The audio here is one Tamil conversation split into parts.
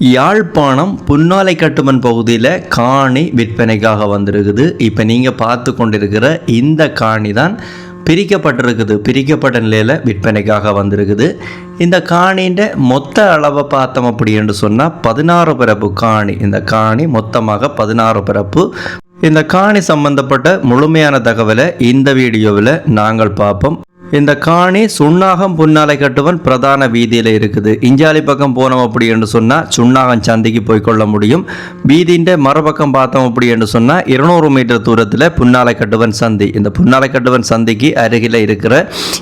யாழ்ப்பாணம் புன்னாலை கட்டுமன் பகுதியில் காணி விற்பனைக்காக வந்திருக்குது. இப்போ நீங்கள் பார்த்து கொண்டிருக்கிற இந்த காணி தான் பிரிக்கப்பட்ட நிலையில் விற்பனைக்காக வந்திருக்குது. இந்த காணின்ற மொத்த அளவை பார்த்தோம் அப்படின்னு சொன்னால் 16 பரப்பு காணி. இந்த காணி மொத்தமாக 16 பரப்பு. இந்த காணி சம்பந்தப்பட்ட முழுமையான தகவலை இந்த வீடியோவில் நாங்கள் பார்ப்போம். இந்த காணி சுண்ணாகம் புன்னாலை கட்டுவன் பிரதான வீதியில் இருக்குது. இஞ்சாலி பக்கம் போனோம் அப்படி என்று சொன்னால் சுண்ணாகம் சந்திக்கு போய்கொள்ள முடியும். வீதின்ற மறுபக்கம் பார்த்தோம் அப்படி என்று சொன்னால் 200 மீட்டர் தூரத்தில் புன்னாலை கட்டுவன் சந்தி. இந்த புன்னாலை கட்டுவன் சந்திக்கு அருகில் இருக்கிற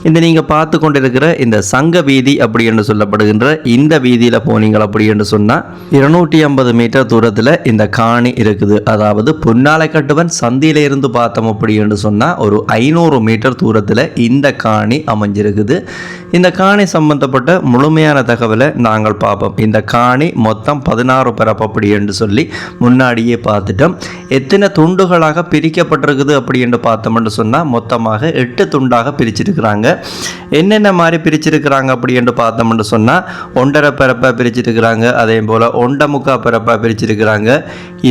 இந்த நீங்கள் பார்த்து கொண்டிருக்கிற இந்த சங்க வீதி அப்படி என்று சொல்லப்படுகின்ற இந்த வீதியில் போனீங்கள் அப்படி என்று சொன்னால் 250 மீட்டர் தூரத்தில் இந்த காணி இருக்குது. அதாவது புன்னாலை கட்டுவன் சந்தியில இருந்து பார்த்தோம் அப்படி என்று சொன்னால் ஒரு 500 மீட்டர் தூரத்தில் இந்த காணி அமைஞ்சிருக்குது. இந்த காணி சம்பந்தப்பட்ட முழுமையான தகவலை நாங்கள் பார்ப்போம். இந்த காணி மொத்தம் 16 பரப்பு அப்படி என்று சொல்லி முன்னாடியே பார்த்துட்டோம். எத்தனை துண்டுகளாக பிரிக்கப்பட்டிருக்குது அப்படி என்று பார்த்தோம்னு சொன்னால் மொத்தமாக 8 துண்டாக பிரிச்சிருக்கிறாங்க. என்னென்ன மாதிரி பிரிச்சிருக்கிறாங்க அப்படி என்று பார்த்தோம்னு சொன்னால் 1.5 பரப்பாக பிரிச்சிருக்கிறாங்க, அதே போல் 1.25 பரப்பாக பிரிச்சிருக்கிறாங்க,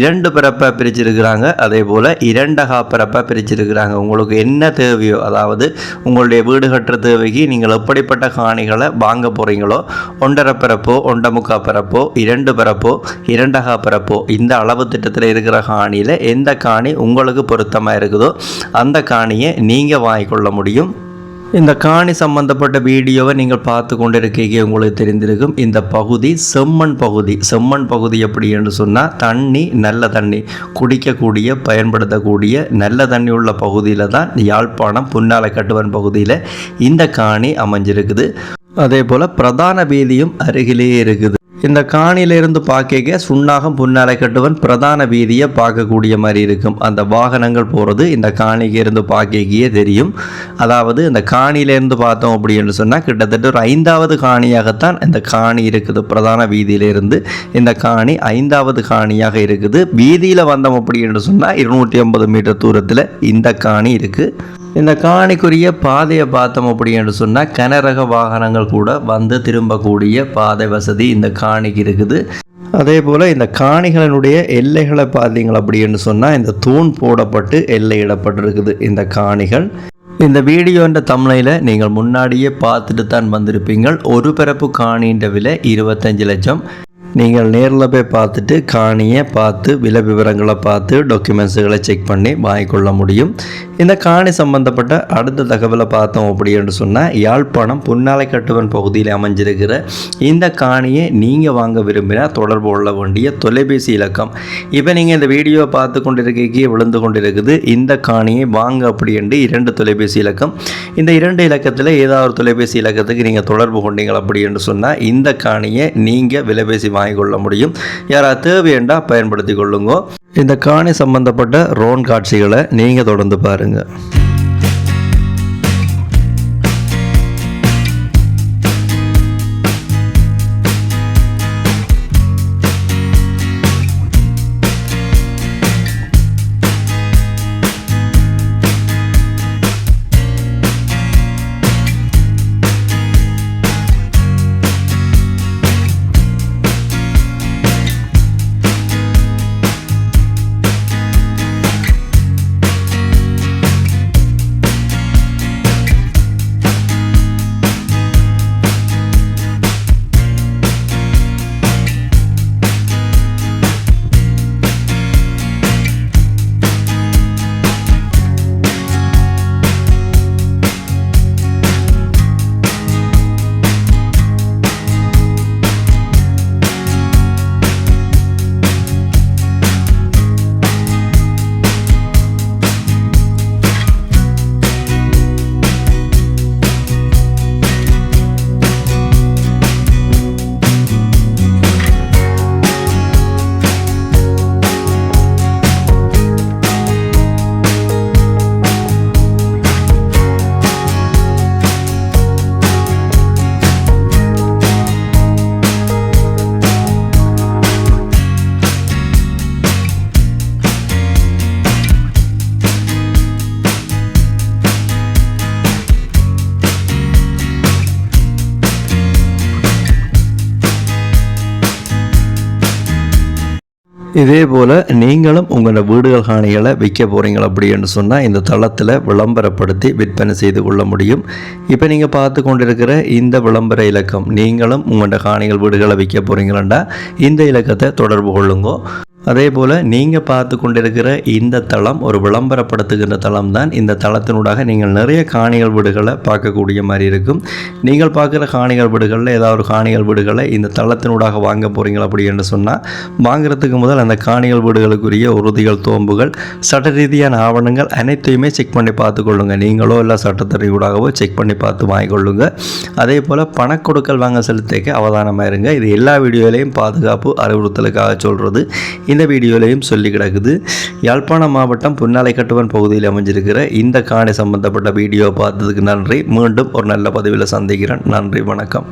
2 பரப்பாக பிரிச்சிருக்கிறாங்க, அதே போல் 2.5 பரப்பாக பிரிச்சிருக்கிறாங்க. உங்களுக்கு என்ன தேவையோ, அதாவது உங்களுடைய வீடு கட்டுற தேவைக்கு நீங்கள் எப்படிப்பட்ட காணிகளை வாங்க போகிறீங்களோ 1.5 பரப்போ 1.25 பரப்போ 2 பரப்போ 2.5 பரப்போ இந்த அளவு திட்டத்தில் இருக்கிற காணியில் எந்த காணி உங்களுக்கு பொருத்தமாக இருக்குதோ அந்த காணியை நீங்கள் வாங்கிக்கொள்ள முடியும். இந்த காணி சம்பந்தப்பட்ட வீடியோவை நீங்கள் பார்த்து கொண்டிருக்கீங்க, உங்களுக்கு தெரிந்திருக்கும். இந்த பகுதி செம்மண் பகுதி எப்படி என்று சொன்னால் தண்ணி நல்ல தண்ணி குடிக்கக்கூடிய பயன்படுத்தக்கூடிய நல்ல தண்ணி உள்ள பகுதியில் தான் யாழ்ப்பாணம் புன்னாலை கட்டுவன் பகுதியில் இந்த காணி அமைஞ்சிருக்குது. அதே போல் பிரதான வீதியும் அருகிலேயே இருக்குது. இந்த காணியிலிருந்து பார்க்க சுண்ணாகம் புன்னாலை கட்டுவன் பிரதான வீதியை பார்க்கக்கூடிய மாதிரி இருக்கும். அந்த வாகனங்கள் போகிறது இந்த காணிக்கு இருந்து பார்க்கவே தெரியும். அதாவது இந்த காணியிலேருந்து பார்த்தோம் அப்படின்னு சொன்னால் கிட்டத்தட்ட ஒரு 5வது காணியாகத்தான் இந்த காணி இருக்குது. பிரதான வீதியிலிருந்து இந்த காணி 5வது காணியாக இருக்குது. வீதியில் வந்தோம் அப்படின்னு சொன்னால் 250 மீட்டர் தூரத்தில் இந்த காணி இருக்குது. இந்த காணிக்குரிய பாதையை பார்த்தோம் அப்படின்னு சொன்னால் கனரக வாகனங்கள் கூட வந்து திரும்பக்கூடிய பாதை வசதி இந்த காணிக்கு இருக்குது. அதே போல் இந்த காணிகளினுடைய எல்லைகளை பார்த்தீங்கள் அப்படின்னு சொன்னால் இந்த தூண் போடப்பட்டு எல்லையிடப்பட்டிருக்குது இந்த காணிகள். இந்த வீடியோன்ற தமிழில் நீங்கள் முன்னாடியே பார்த்துட்டு தான் வந்திருப்பீங்கள். ஒரு பரப்பு காணின்ற விலை 25 லட்சம். நீங்கள் நேரில் போய் பார்த்துட்டு காணியை பார்த்து விலை விவரங்களை பார்த்து டாக்குமெண்ட்ஸுகளை செக் பண்ணி வாங்கிக்கொள்ள முடியும். இந்த காணி சம்பந்தப்பட்ட அடுத்த தகவலை பார்த்தோம் அப்படின்னு சொன்னால் யாழ்ப்பாணம் புன்னாலை கட்டுவன் பகுதியில் அமைஞ்சிருக்கிற இந்த காணியை நீங்கள் வாங்க விரும்பினா தொடர்பு கொள்ள வேண்டிய தொலைபேசி இலக்கம் இப்போ நீங்கள் இந்த வீடியோவை பார்த்து கொண்டிருக்கே விழுந்து கொண்டிருக்குது. இந்த காணியை வாங்க அப்படின்ட்டு 2 தொலைபேசி இலக்கம். இந்த 2 இலக்கத்தில் ஏதாவது ஒரு தொலைபேசி இலக்கத்துக்கு நீங்கள் தொடர்பு கொண்டீங்கள் அப்படின்னு சொன்னால் இந்த காணியை நீங்கள் விலைபேசி வாங்கிக்கொள்ள முடியும். யாராவது தேவையண்டா பயன்படுத்தி கொள்ளுங்க. இந்த காணி சம்பந்தப்பட்ட ரோன் காட்சிகளை நீங்கள் தொடர்ந்து பாருங்கள். இதே போல் நீங்களும் உங்களோட வீடுகள் காணிகளை விற்க போகிறீங்க அப்படின்னு சொன்னால் இந்த தளத்தில் விளம்பரப்படுத்தி விற்பனை செய்து கொள்ள முடியும். இப்போ நீங்கள் பார்த்து கொண்டிருக்கிற இந்த விளம்பர இலக்கம், நீங்களும் உங்களோட காணிகள் வீடுகளை விற்க போகிறீங்களா இந்த இலக்கத்தை தொடர்பு கொள்ளுங்க. அதே போல் நீங்கள் பார்த்து கொண்டிருக்கிற இந்த தளம் ஒரு விளம்பரப்படுத்துகின்ற தளம் தான். இந்த தளத்தினூடாக நீங்கள் நிறைய காணிகள் வீடுகளை பார்க்கக்கூடிய மாதிரி இருக்கும். நீங்கள் பார்க்குற காணிகள் வீடுகளில் ஏதாவது ஒரு காணிகள் வீடுகளை இந்த தளத்தினூடாக வாங்க போகிறீங்களா அப்படின்னு சொன்னால் வாங்குறதுக்கு முதல் அந்த காணிகள் வீடுகளுக்குரிய உறுதிகள், தோம்புகள், சட்ட ரீதியான ஆவணங்கள் அனைத்தையுமே செக் பண்ணி பார்த்துக்கொள்ளுங்க. நீங்களோ இல்லை சட்டத்தறியூடாகவோ செக் பண்ணி பார்த்து வாங்கிக்கொள்ளுங்க. அதே போல் பணக்கொடுக்கல் வாங்க செலுத்திக்க அவதானமாக இருங்க. இது எல்லா வீடியோலையும் பாதுகாப்பு அறிவுறுத்தலுக்காக சொல்கிறது. இந்த வீடியோலையும் சொல்லி கிடக்குது. யாழ்ப்பாணம் மாவட்டம் புன்னாலைக்கட்டுவன் பகுதியில் அமைஞ்சிருக்கிற இந்த காணி சம்பந்தப்பட்ட வீடியோ பார்த்ததுக்கு நன்றி. மீண்டும் ஒரு நல்ல பதிவில் சந்திக்கிறேன். நன்றி, வணக்கம்.